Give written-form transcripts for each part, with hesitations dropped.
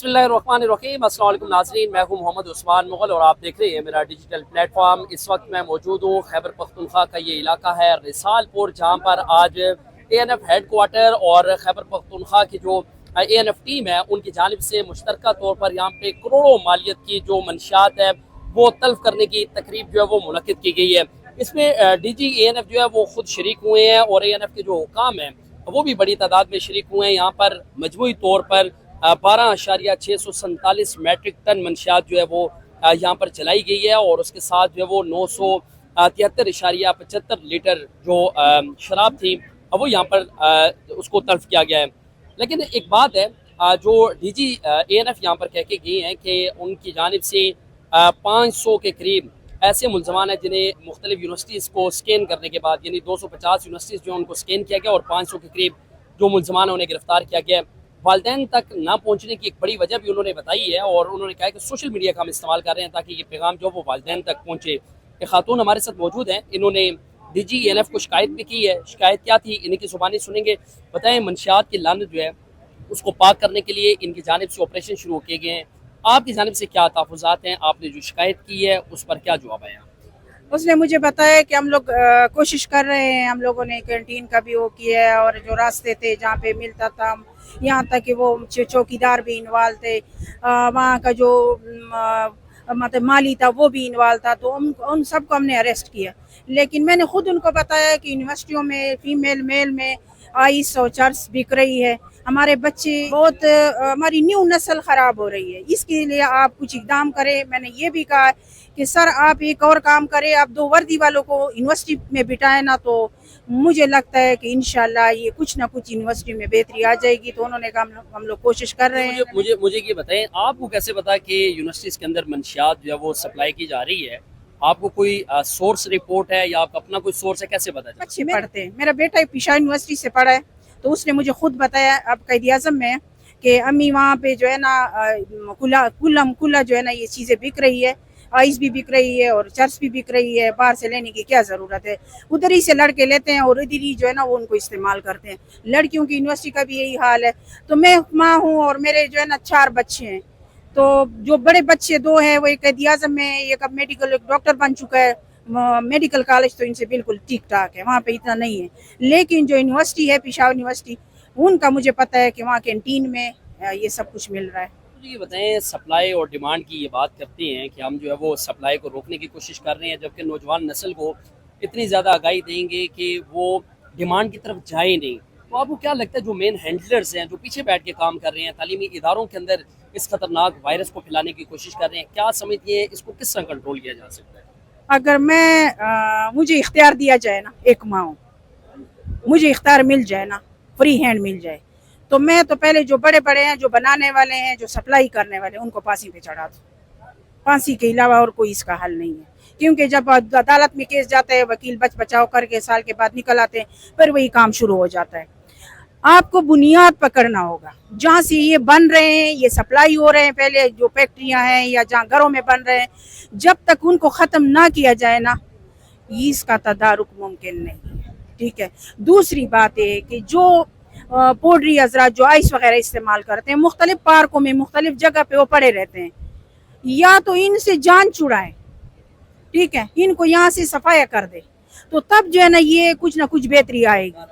बिस्मिल्लाहिर्रहमानिर्रहीम। अस्सलाम वालेकुम नाज़रीन, मैं हूं मोहम्मद उस्मान मुग़ल और आप देख रहे हैं मेरा डिजिटल प्लेटफॉर्म। इस वक्त मैं मौजूद हूं खैबर पख्तूनख्वा का ये इलाका है रिसालपुर, जहां पर आज ANF हेड क्वार्टर और खैबर पख्तूनख्वा की जो ANF टीम है उनकी जानिब से मुश्तरका तौर पर यहाँ पे करोड़ों मालियत की जो मंशियात है वो तल्फ करने की तकरीब जो है वो मुनक्किद की गई है। इसमें DG ANF जो है वो खुद शरीक हुए हैं और ANF के जो हुकाम हैं वो भी बड़ी तादाद में शरीक हुए हैं। यहाँ पर मजमूई तौर पर 12,647 मैट्रिक टन मंशियात जो है वो यहाँ पर चलाई गई है और उसके साथ जो है वो 973.75 लीटर जो शराब थी वो यहाँ पर उसको तल्फ किया गया है। लेकिन एक बात है, जो DG ANF यहाँ पर कह के गए हैं कि उनकी जानिब से 500 के करीब ऐसे मुलजमान हैं जिन्हें मुख्तलिफ यूनिवर्सिटीज़ को स्कैन करने के बाद, यानी 250 यूनिवर्सिटीज़ जो उनको स्कैन किया गया और 500 के करीब जो मुलजमान हैं उन्हें गिरफ्तार किया गया है। वालिदैन तक ना पहुँचने की एक बड़ी वजह भी उन्होंने बताई है और उन्होंने कहा कि सोशल मीडिया का हम इस्तेमाल कर रहे हैं ताकि ये पैगाम जो वो वालिदैन तक पहुँचे। एक खातून हमारे साथ मौजूद हैं, इन्होंने DG ANF को शिकायत भी की है। शिकायत क्या थी इन्हीं की ज़ुबानी सुनेंगे। बताएं, मंशियात की लानत जो है उसको पाक करने के लिए इनकी जानिब से ऑपरेशन शुरू किए गए हैं। आपकी जानिब से क्या तहफ़्फ़ुज़ात हैं, आपने जो शिकायत की है उस पर क्या जवाब आया? उसने मुझे बताया कि हम लोग कोशिश कर रहे हैं, हम लोगों ने कैंटीन का भी वो किया है और जो रास्ते थे जहाँ पे मिलता था, यहाँ तक कि वो चौकीदार भी इन्वॉल्व थे, वहाँ का जो मतलब माली था वो भी इन्वॉल्व था, तो उन सबको हमने अरेस्ट किया। लेकिन मैंने खुद उनको बताया कि यूनिवर्सिटियों में फीमेल मेल में आइस और चर्स बिक रही है, हमारे बच्चे बहुत हमारी न्यू नस्ल ख़राब हो रही है, इसके लिए आप कुछ इकदाम करें। मैंने ये भी कहा कि सर आप एक और काम करें, आप 2 वर्दी वालों को यूनिवर्सिटी में बिठाएं ना, तो मुझे लगता है कि इंशाल्लाह ये कुछ ना कुछ यूनिवर्सिटी में बेहतरी आ जाएगी। तो उन्होंने कहा हम लोग कोशिश कर रहे हैं। मुझे ये बताएं, आपको कैसे पता कि यूनिवर्सिटीज़ के अंदर मंशियात जो है वो सप्लाई की जा रही है? आपको कोई सोर्स रिपोर्ट है या आपका अपना कोई सोर्स है, कैसे पता चला? अच्छे पढ़ते हैं, मेरा बेटा पेशा यूनिवर्सिटी से पढ़ा है, तो उसने मुझे खुद बताया अब कायद-ए-आज़म में कि अम्मी वहाँ पे जो है ना कुल्ला जो है ना ये चीज़ें बिक रही है, आइस भी बिक रही है और चर्स भी बिक रही है, बाहर से लेने की क्या ज़रूरत है, उधर ही से लड़के लेते हैं और इधर ही जो है ना वो उनको इस्तेमाल करते हैं। लड़कियों की यूनिवर्सिटी का भी यही हाल है। तो मैं माँ हूँ और मेरे जो है ना 4 बच्चे हैं, तो जो बड़े बच्चे 2 हैं वो एक कायद-ए-आज़म में है, एक अब मेडिकल डॉक्टर बन चुका है। मेडिकल कॉलेज तो इनसे बिल्कुल ठीक ठाक है, वहाँ पे इतना नहीं है। लेकिन जो यूनिवर्सिटी है पेशावर यूनिवर्सिटी, उनका मुझे पता है कि वहाँ कैंटीन में ये सब कुछ मिल रहा है। मुझे ये बताएं, सप्लाई और डिमांड की ये बात करते हैं कि हम जो है वो सप्लाई को रोकने की कोशिश कर रहे हैं, जबकि नौजवान नस्ल को इतनी ज़्यादा आगाही देंगे कि वो डिमांड की तरफ जाए नहीं। तो आपको क्या लगता है जो मेन हैंडलर्स हैं, जो पीछे बैठ के काम कर रहे हैं, तालीमी इदारों के अंदर इस खतरनाक वायरस को फैलाने की कोशिश कर रहे हैं, क्या समझती हैं इसको किस तरह कंट्रोल किया जा सकता है? अगर मुझे इख्तियार दिया जाए ना, एक माँ हूँ, मुझे इख्तियार मिल जाए ना, फ्री हैंड मिल जाए, तो मैं तो पहले जो बड़े बड़े हैं, जो बनाने वाले हैं, जो सप्लाई करने वाले हैं, उनको फांसी पे चढ़ा दूँ। फांसी के अलावा और कोई इसका हल नहीं है, क्योंकि जब अदालत में केस जाता है, वकील बच बचाव करके साल के बाद निकल आते हैं, फिर वही काम शुरू हो जाता है। आपको बुनियाद पकड़ना होगा, जहाँ से ये बन रहे हैं, ये सप्लाई हो रहे हैं, पहले जो फैक्ट्रियाँ हैं या जहाँ घरों में बन रहे हैं, जब तक उनको ख़त्म ना किया जाए ना, इसका तदारुक मुमकिन नहीं है। ठीक है। दूसरी बात है कि जो पोड्री हजरात जो आइस वगैरह इस्तेमाल करते हैं, मुख्तलिफ पार्कों में मुख्तलिफ जगह पे वो पड़े रहते हैं, या तो इनसे जान छुड़ाएं, ठीक है, इनको यहाँ से सफाया कर दे, तो तब जो है ना ये कुछ ना कुछ बेहतरी आएगी।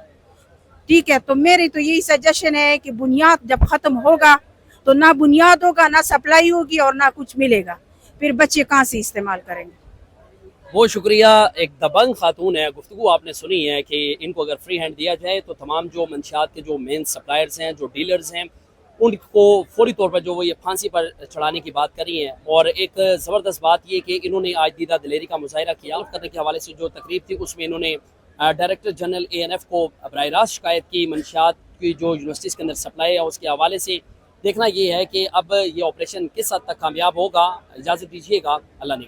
ठीक है, तो मेरी तो यही सजेशन है कि बुनियाद जब ख़त्म होगा तो ना बुनियाद होगा, ना सप्लाई होगी और ना कुछ मिलेगा, फिर बच्चे कहाँ से इस्तेमाल करेंगे। बहुत शुक्रिया। एक दबंग खातून है, गुफ्तगू आपने सुनी है कि इनको अगर फ्री हैंड दिया जाए तो तमाम जो मंशियात के जो मेन सप्लायर्स हैं, जो डीलर्स हैं, उनको फौरी तौर पर जो वो ये फांसी पर चढ़ाने की बात करी है। और एक ज़बरदस्त बात ये कि इन्होंने आज दीदा दिलेरी का मुजाहरा किया करने के हवाले से जो तकरीब थी उसमें इन्होंने डायरेक्टर जनरल ANF को बराह रास्त शिकायत की मंशियात की जो यूनिवर्सिटीज़ के अंदर सप्लाई है उसके हवाले से। देखना ये है कि अब ये ऑपरेशन किस हद तक कामयाब होगा। इजाज़त दीजिएगा, अल्लाह ने